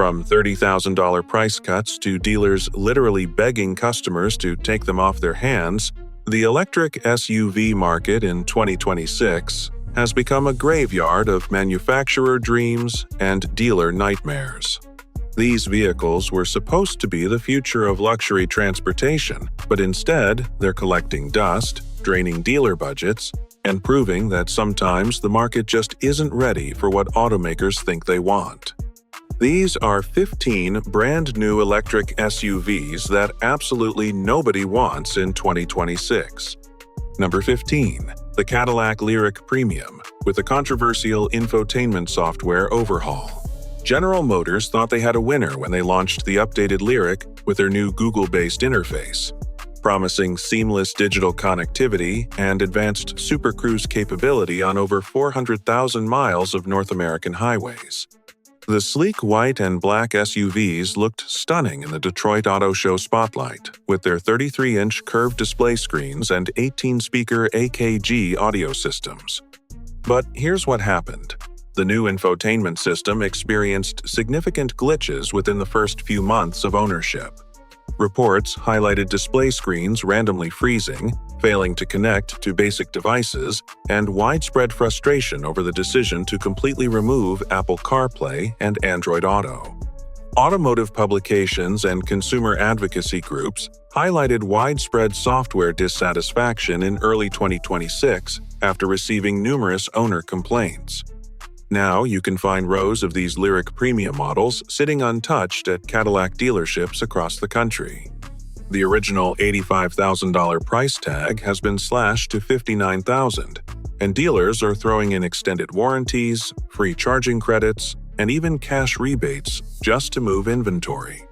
From $30,000 price cuts to dealers literally begging customers to take them off their hands, the electric SUV market in 2026 has become a graveyard of manufacturer dreams and dealer nightmares. These vehicles were supposed to be the future of luxury transportation, but instead they're collecting dust, draining dealer budgets, and proving that sometimes the market just isn't ready for what automakers think they want. These are 15 brand-new electric SUVs that absolutely nobody wants in 2026. Number 15. The Cadillac Lyriq Premium, with a controversial infotainment software overhaul. General Motors thought they had a winner when they launched the updated Lyriq with their new Google-based interface, promising seamless digital connectivity and advanced Super Cruise capability on over 400,000 miles of North American highways. The sleek white and black SUVs looked stunning in the Detroit Auto Show spotlight, with their 33-inch curved display screens and 18-speaker AKG audio systems. But here's what happened. The new infotainment system experienced significant glitches within the first few months of ownership. Reports highlighted display screens randomly freezing, failing to connect to basic devices, and widespread frustration over the decision to completely remove Apple CarPlay and Android Auto. Automotive publications and consumer advocacy groups highlighted widespread software dissatisfaction in early 2026 after receiving numerous owner complaints. Now you can find rows of these Lyriq Premium models sitting untouched at Cadillac dealerships across the country. The original $85,000 price tag has been slashed to $59,000, and dealers are throwing in extended warranties, free charging credits, and even cash rebates just to move inventory.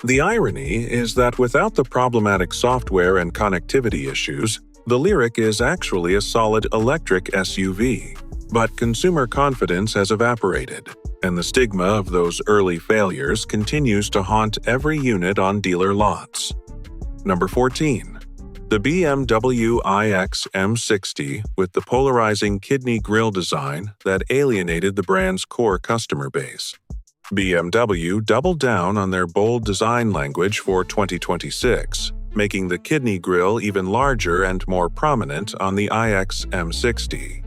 The irony is that without the problematic software and connectivity issues, the Lyriq is actually a solid electric SUV. But consumer confidence has evaporated, and the stigma of those early failures continues to haunt every unit on dealer lots. Number 14. The BMW iX M60 with the polarizing kidney grille design that alienated the brand's core customer base. BMW doubled down on their bold design language for 2026, making the kidney grille even larger and more prominent on the iX M60.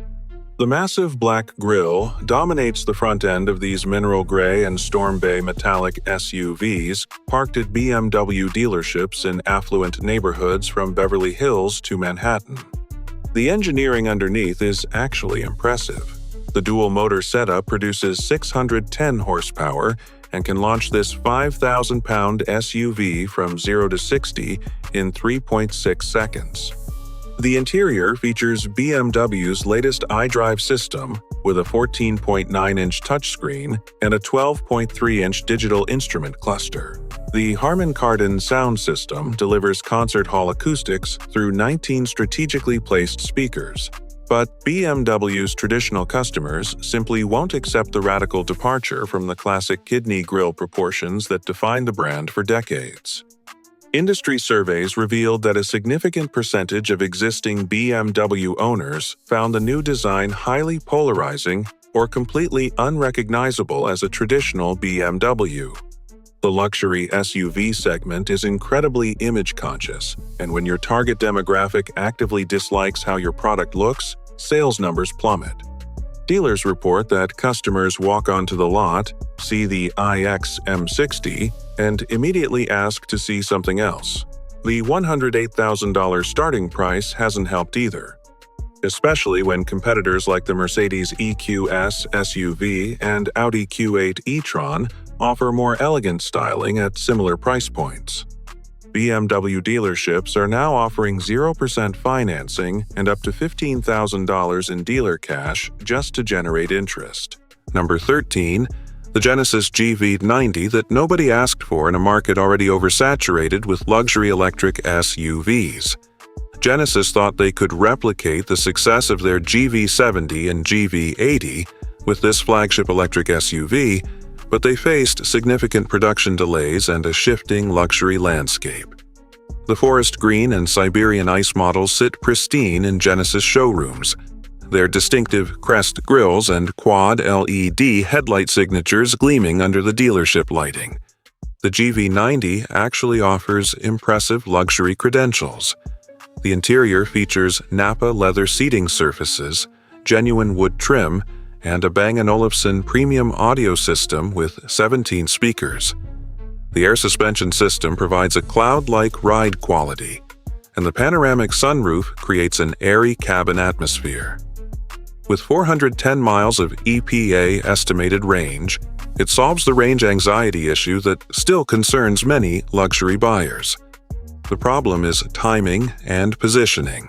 The massive black grille dominates the front end of these mineral gray and storm bay metallic SUVs parked at BMW dealerships in affluent neighborhoods from Beverly Hills to Manhattan. The engineering underneath is actually impressive. The dual-motor setup produces 610 horsepower and can launch this 5,000-pound SUV from 0 to 60 in 3.6 seconds. The interior features BMW's latest iDrive system with a 14.9-inch touchscreen and a 12.3-inch digital instrument cluster. The Harman Kardon sound system delivers concert hall acoustics through 19 strategically placed speakers. But BMW's traditional customers simply won't accept the radical departure from the classic kidney grille proportions that define the brand for decades. Industry surveys revealed that a significant percentage of existing BMW owners found the new design highly polarizing or completely unrecognizable as a traditional BMW. The luxury SUV segment is incredibly image-conscious, and when your target demographic actively dislikes how your product looks, sales numbers plummet. Dealers report that customers walk onto the lot, see the iX M60, and immediately ask to see something else. The $108,000 starting price hasn't helped either, especially when competitors like the Mercedes EQS SUV and Audi Q8 e-tron offer more elegant styling at similar price points. BMW dealerships are now offering 0% financing and up to $15,000 in dealer cash just to generate interest. Number 13. The Genesis GV90 that nobody asked for in a market already oversaturated with luxury electric SUVs. Genesis thought they could replicate the success of their GV70 and GV80 with this flagship electric SUV, but they faced significant production delays and a shifting luxury landscape. The forest green and Siberian ice models sit pristine in Genesis showrooms. their distinctive crest grilles and quad LED headlight signatures gleaming under the dealership lighting. The GV90 actually offers impressive luxury credentials. The interior features Napa leather seating surfaces, genuine wood trim, and a Bang & Olufsen premium audio system with 17 speakers. The air suspension system provides a cloud-like ride quality, and the panoramic sunroof creates an airy cabin atmosphere. With 410 miles of EPA estimated range, it solves the range anxiety issue that still concerns many luxury buyers. The problem is timing and positioning.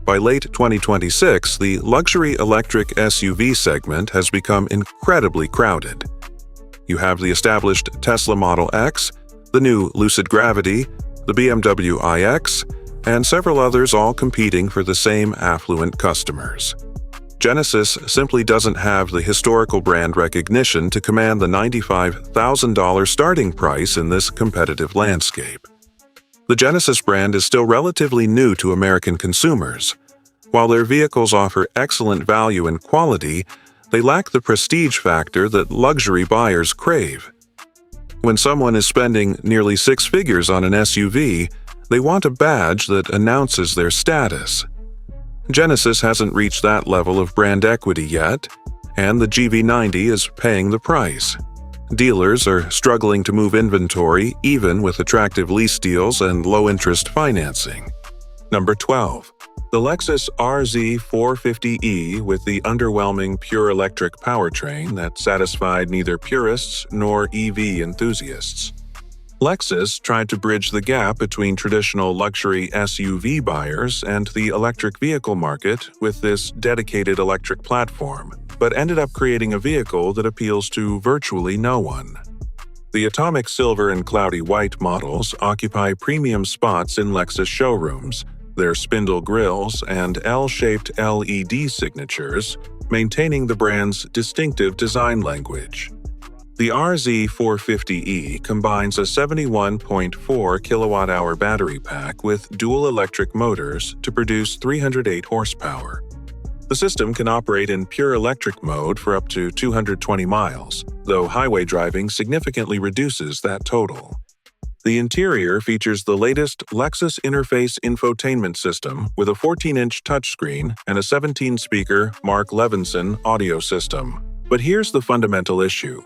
By late 2026, the luxury electric SUV segment has become incredibly crowded. You have the established Tesla Model X, the new Lucid Gravity, the BMW iX, and several others all competing for the same affluent customers. Genesis simply doesn't have the historical brand recognition to command the $95,000 starting price in this competitive landscape. The Genesis brand is still relatively new to American consumers. While their vehicles offer excellent value and quality, they lack the prestige factor that luxury buyers crave. When someone is spending nearly six figures on an SUV, they want a badge that announces their status. Genesis hasn't reached that level of brand equity yet, and the GV90 is paying the price. Dealers are struggling to move inventory even with attractive lease deals and low-interest financing. Number 12. The Lexus RZ 450e with the underwhelming pure electric powertrain that satisfied neither purists nor EV enthusiasts. Lexus tried to bridge the gap between traditional luxury SUV buyers and the electric vehicle market with this dedicated electric platform, but ended up creating a vehicle that appeals to virtually no one. The Atomic Silver and Cloudy White models occupy premium spots in Lexus showrooms, their spindle grilles and L-shaped LED signatures, maintaining the brand's distinctive design language. The RZ 450e combines a 71.4 kilowatt-hour battery pack with dual electric motors to produce 308 horsepower. The system can operate in pure electric mode for up to 220 miles, though highway driving significantly reduces that total. The interior features the latest Lexus Interface infotainment system with a 14-inch touchscreen and a 17-speaker Mark Levinson audio system. But here's the fundamental issue.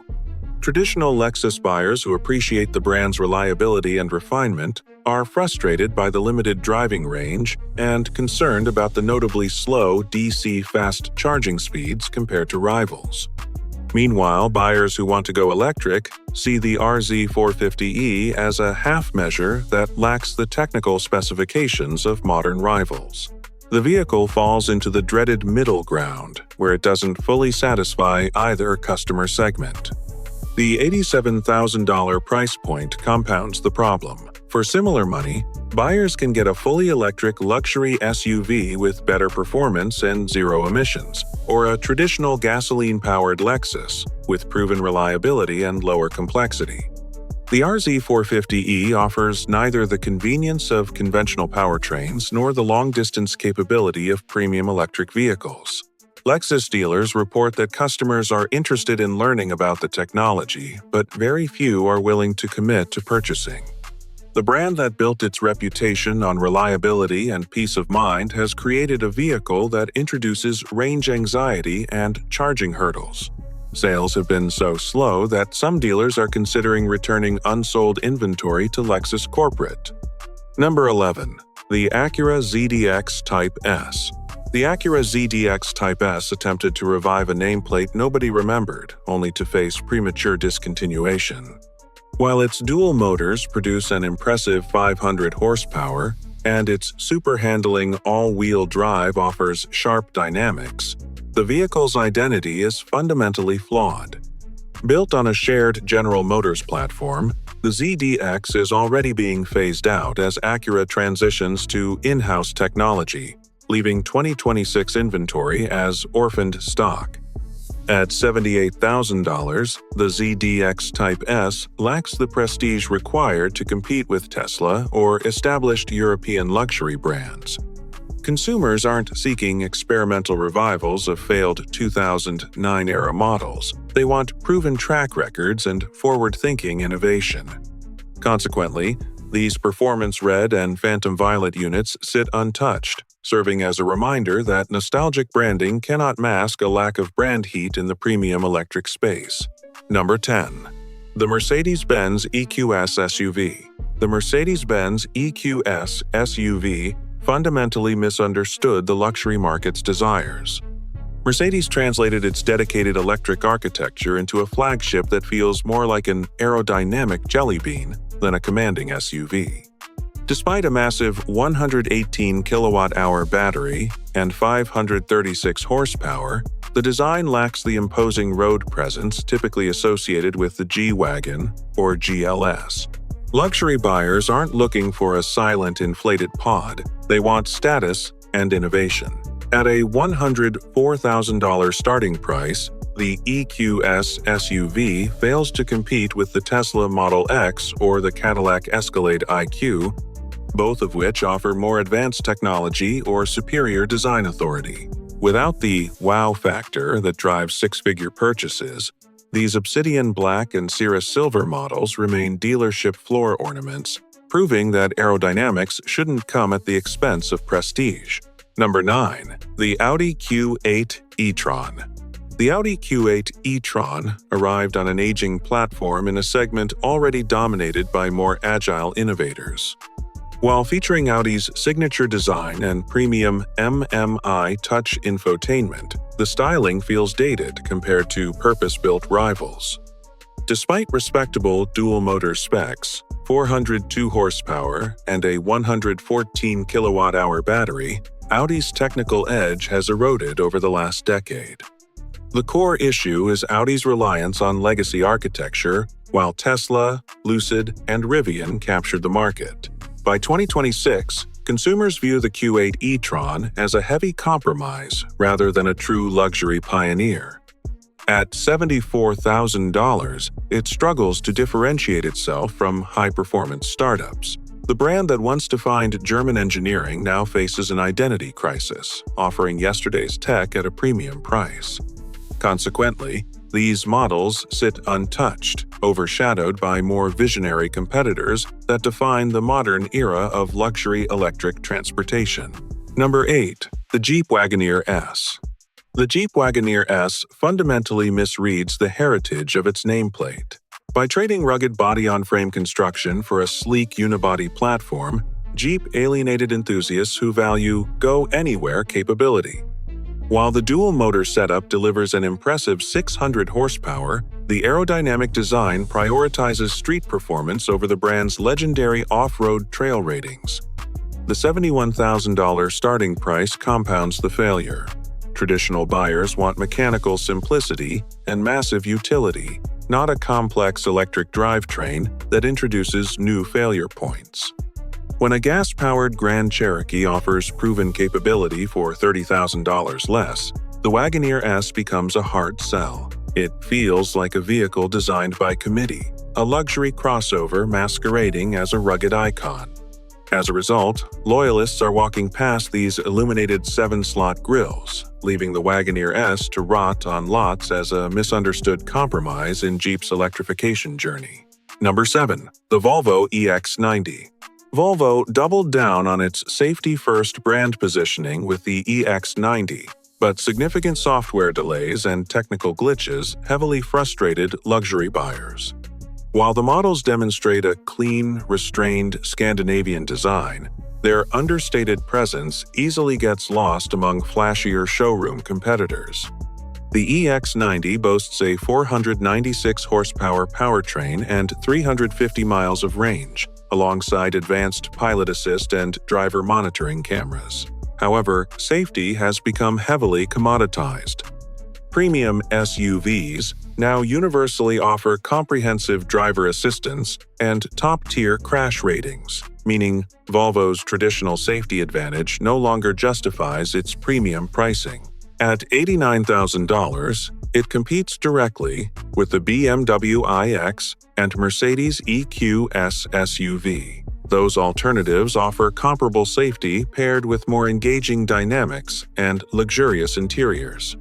Traditional Lexus buyers who appreciate the brand's reliability and refinement are frustrated by the limited driving range and concerned about the notably slow DC fast charging speeds compared to rivals. Meanwhile, buyers who want to go electric see the RZ 450e as a half measure that lacks the technical specifications of modern rivals. The vehicle falls into the dreaded middle ground, where it doesn't fully satisfy either customer segment. The $87,000 price point compounds the problem. For similar money, buyers can get a fully electric luxury SUV with better performance and zero emissions, or a traditional gasoline-powered Lexus with proven reliability and lower complexity. The RZ 450e offers neither the convenience of conventional powertrains nor the long-distance capability of premium electric vehicles. Lexus dealers report that customers are interested in learning about the technology, but very few are willing to commit to purchasing. The brand that built its reputation on reliability and peace of mind has created a vehicle that introduces range anxiety and charging hurdles. Sales have been so slow that some dealers are considering returning unsold inventory to Lexus corporate. Number 11. The Acura ZDX Type S. The Acura ZDX Type S attempted to revive a nameplate nobody remembered, only to face premature discontinuation. While its dual motors produce an impressive 500 horsepower, and its super-handling all-wheel drive offers sharp dynamics, the vehicle's identity is fundamentally flawed. Built on a shared General Motors platform, the ZDX is already being phased out as Acura transitions to in-house technology, leaving 2026 inventory as orphaned stock. At $78,000, the ZDX Type S lacks the prestige required to compete with Tesla or established European luxury brands. Consumers aren't seeking experimental revivals of failed 2009-era models. They want proven track records and forward-thinking innovation. Consequently, these Performance Red and Phantom Violet units sit untouched, serving as a reminder that nostalgic branding cannot mask a lack of brand heat in the premium electric space. Number 10. The Mercedes-Benz EQS SUV. The Mercedes-Benz EQS SUV fundamentally misunderstood the luxury market's desires. Mercedes translated its dedicated electric architecture into a flagship that feels more like an aerodynamic jelly bean than a commanding SUV. Despite a massive 118 kilowatt-hour battery and 536 horsepower, the design lacks the imposing road presence typically associated with the G-Wagon or GLS. Luxury buyers aren't looking for a silent, inflated pod. They want status and innovation. At a $104,000 starting price, the EQS SUV fails to compete with the Tesla Model X or the Cadillac Escalade IQ, both of which offer more advanced technology or superior design authority. Without the wow factor that drives six-figure purchases, these obsidian black and cirrus silver models remain dealership floor ornaments, proving that aerodynamics shouldn't come at the expense of prestige. Number 9. The Audi Q8 e-tron. The Audi Q8 e-tron arrived on an aging platform in a segment already dominated by more agile innovators. While featuring Audi's signature design and premium MMI touch infotainment, the styling feels dated compared to purpose-built rivals. Despite respectable dual-motor specs, 402 horsepower, and a 114 kilowatt-hour battery, Audi's technical edge has eroded over the last decade. The core issue is Audi's reliance on legacy architecture, while Tesla, Lucid, and Rivian captured the market. By 2026, consumers view the Q8 e-tron as a heavy compromise rather than a true luxury pioneer. At $74,000, it struggles to differentiate itself from high-performance startups. The brand that once defined German engineering now faces an identity crisis, offering yesterday's tech at a premium price. Consequently, these models sit untouched, overshadowed by more visionary competitors that define the modern era of luxury electric transportation. Number 8. The Jeep Wagoneer S. The Jeep Wagoneer S fundamentally misreads the heritage of its nameplate. By trading rugged body-on-frame construction for a sleek unibody platform, Jeep alienated enthusiasts who value go-anywhere capability. While the dual-motor setup delivers an impressive 600 horsepower, the aerodynamic design prioritizes street performance over the brand's legendary off-road trail ratings. The $71,000 starting price compounds the failure. Traditional buyers want mechanical simplicity and massive utility, not a complex electric drivetrain that introduces new failure points. When a gas-powered Grand Cherokee offers proven capability for $30,000 less, the Wagoneer S becomes a hard sell. It feels like a vehicle designed by committee, a luxury crossover masquerading as a rugged icon. As a result, loyalists are walking past these illuminated 7-slot grilles, leaving the Wagoneer S to rot on lots as a misunderstood compromise in Jeep's electrification journey. Number 7. The Volvo EX90. Volvo doubled down on its safety-first brand positioning with the EX90, but significant software delays and technical glitches heavily frustrated luxury buyers. While the models demonstrate a clean, restrained Scandinavian design, their understated presence easily gets lost among flashier showroom competitors. The EX90 boasts a 496 horsepower powertrain and 350 miles of range, alongside advanced pilot assist and driver monitoring cameras. However, safety has become heavily commoditized. Premium SUVs now universally offer comprehensive driver assistance and top-tier crash ratings, meaning Volvo's traditional safety advantage no longer justifies its premium pricing. At $89,000, it competes directly with the BMW iX and Mercedes EQS SUV. Those alternatives offer comparable safety paired with more engaging dynamics and luxurious interiors.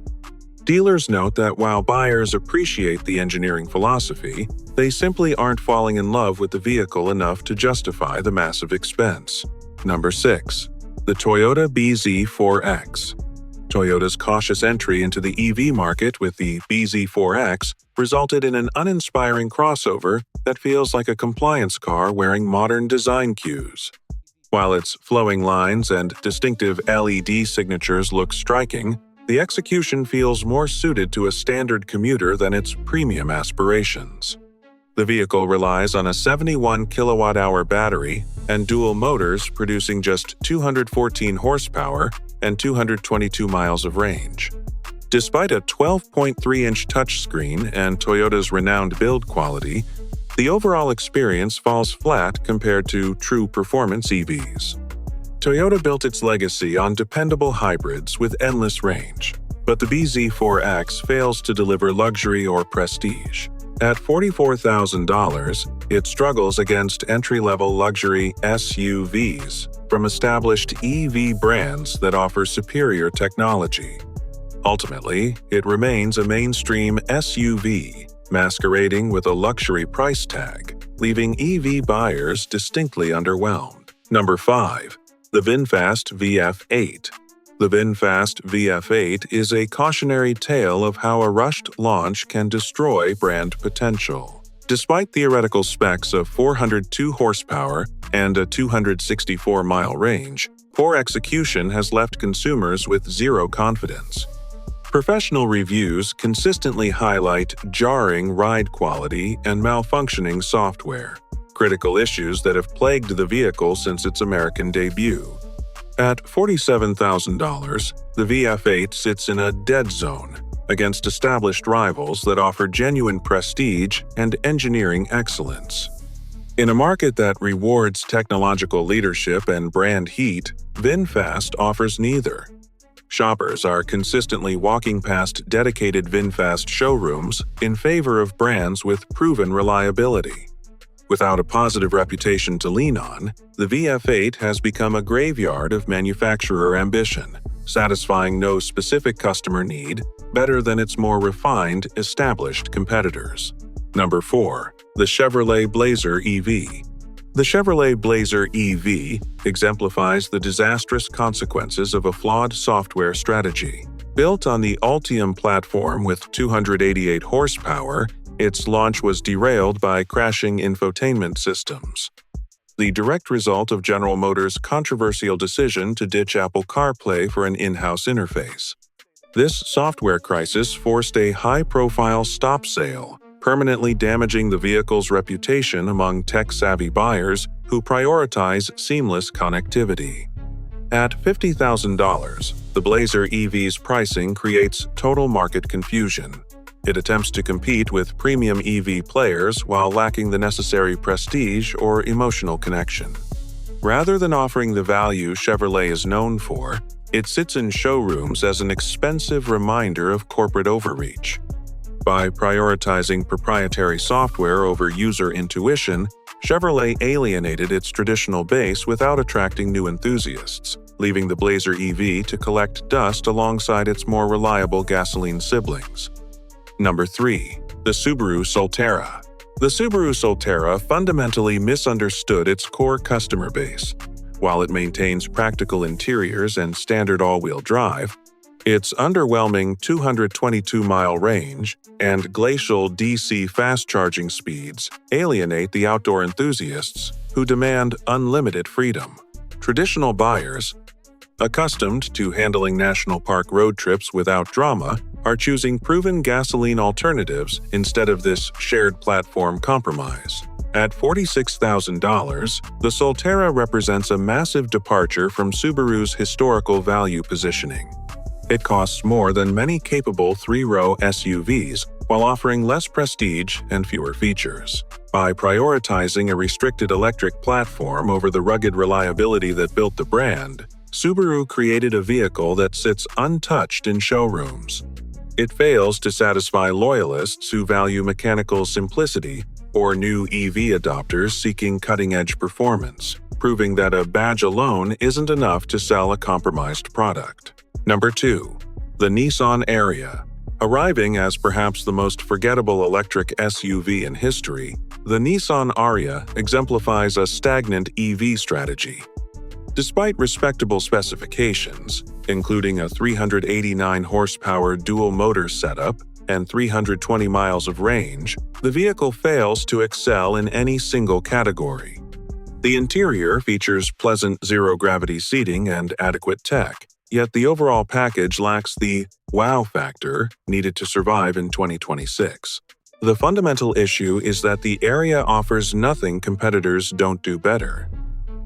Dealers note that while buyers appreciate the engineering philosophy, they simply aren't falling in love with the vehicle enough to justify the massive expense. Number 6. The Toyota BZ4X. Toyota's cautious entry into the EV market with the BZ4X resulted in an uninspiring crossover that feels like a compliance car wearing modern design cues. While its flowing lines and distinctive LED signatures look striking, the execution feels more suited to a standard commuter than its premium aspirations. The vehicle relies on a 71 kilowatt-hour battery and dual motors producing just 214 horsepower and 222 miles of range. Despite a 12.3-inch touchscreen and Toyota's renowned build quality, the overall experience falls flat compared to true performance EVs. Toyota built its legacy on dependable hybrids with endless range, but the BZ4X fails to deliver luxury or prestige. At $44,000, it struggles against entry-level luxury SUVs from established EV brands that offer superior technology. Ultimately, it remains a mainstream SUV, masquerading with a luxury price tag, leaving EV buyers distinctly underwhelmed. Number 5. The VinFast VF8. The VinFast VF8 is a cautionary tale of how a rushed launch can destroy brand potential. Despite theoretical specs of 402 horsepower and a 264-mile range, poor execution has left consumers with zero confidence. Professional reviews consistently highlight jarring ride quality and malfunctioning software, critical issues that have plagued the vehicle since its American debut. At $47,000, the VF8 sits in a dead zone against established rivals that offer genuine prestige and engineering excellence. In a market that rewards technological leadership and brand heat, VinFast offers neither. Shoppers are consistently walking past dedicated VinFast showrooms in favor of brands with proven reliability. Without a positive reputation to lean on, the VF8 has become a graveyard of manufacturer ambition, satisfying no specific customer need better than its more refined, established competitors. Number 4. The Chevrolet Blazer EV. The Chevrolet Blazer EV exemplifies the disastrous consequences of a flawed software strategy. Built on the Ultium platform with 288 horsepower, its launch was derailed by crashing infotainment systems. The direct result of General Motors' controversial decision to ditch Apple CarPlay for an in-house interface. This software crisis forced a high-profile stop sale, permanently damaging the vehicle's reputation among tech-savvy buyers who prioritize seamless connectivity. At $50,000, the Blazer EV's pricing creates total market confusion. It attempts to compete with premium EV players while lacking the necessary prestige or emotional connection. Rather than offering the value Chevrolet is known for, it sits in showrooms as an expensive reminder of corporate overreach. By prioritizing proprietary software over user intuition, Chevrolet alienated its traditional base without attracting new enthusiasts, leaving the Blazer EV to collect dust alongside its more reliable gasoline siblings. Number 3. The Subaru Solterra. The Subaru Solterra fundamentally misunderstood its core customer base. While it maintains practical interiors and standard all-wheel drive, its underwhelming 222-mile range and glacial DC fast-charging speeds alienate the outdoor enthusiasts who demand unlimited freedom. Traditional buyers, accustomed to handling national park road trips without drama, are choosing proven gasoline alternatives instead of this shared platform compromise. At $46,000, the Solterra represents a massive departure from Subaru's historical value positioning. It costs more than many capable three-row SUVs while offering less prestige and fewer features. By prioritizing a restricted electric platform over the rugged reliability that built the brand, Subaru created a vehicle that sits untouched in showrooms. It fails to satisfy loyalists who value mechanical simplicity or new EV adopters seeking cutting-edge performance. proving that a badge alone isn't enough to sell a compromised product. Number 2. The Nissan Ariya. Arriving as perhaps the most forgettable electric SUV in history, the Nissan Ariya exemplifies a stagnant EV strategy. Despite respectable specifications, including a 389 horsepower dual-motor setup and 320 miles of range, the vehicle fails to excel in any single category. The interior features pleasant zero-gravity seating and adequate tech, yet the overall package lacks the wow factor needed to survive in 2026. The fundamental issue is that the Ariya offers nothing competitors don't do better.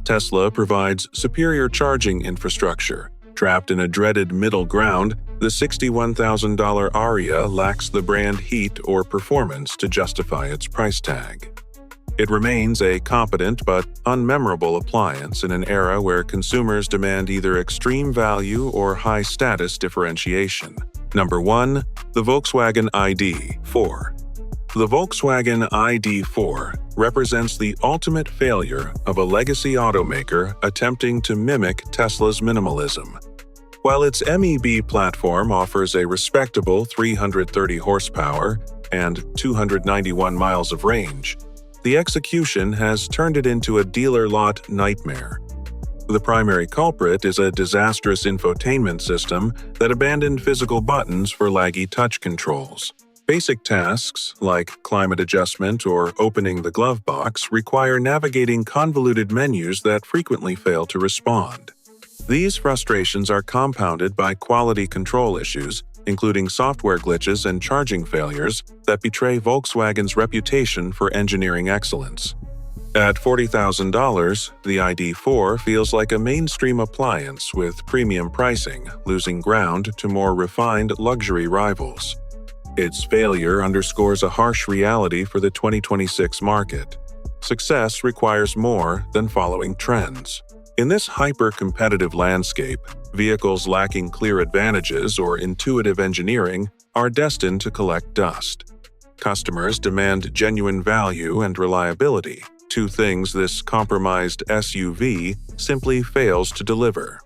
Tesla provides superior charging infrastructure. Trapped in a dreaded middle ground, the $61,000 Ariya lacks the brand heat or performance to justify its price tag. It remains a competent but unmemorable appliance in an era where consumers demand either extreme value or high-status differentiation. Number 1. The Volkswagen ID.4. The Volkswagen ID.4 represents the ultimate failure of a legacy automaker attempting to mimic Tesla's minimalism. While its MEB platform offers a respectable 330 horsepower and 291 miles of range, the execution has turned it into a dealer lot nightmare. The primary culprit is a disastrous infotainment system that abandoned physical buttons for laggy touch controls. Basic tasks, like climate adjustment or opening the glove box, require navigating convoluted menus that frequently fail to respond. These frustrations are compounded by quality control issues, including software glitches and charging failures that betray Volkswagen's reputation for engineering excellence. At $40,000, the ID.4 feels like a mainstream appliance with premium pricing, losing ground to more refined luxury rivals. Its failure underscores a harsh reality for the 2026 market. Success requires more than following trends. In this hyper-competitive landscape, vehicles lacking clear advantages or intuitive engineering are destined to collect dust. Customers demand genuine value and reliability, two things this compromised SUV simply fails to deliver.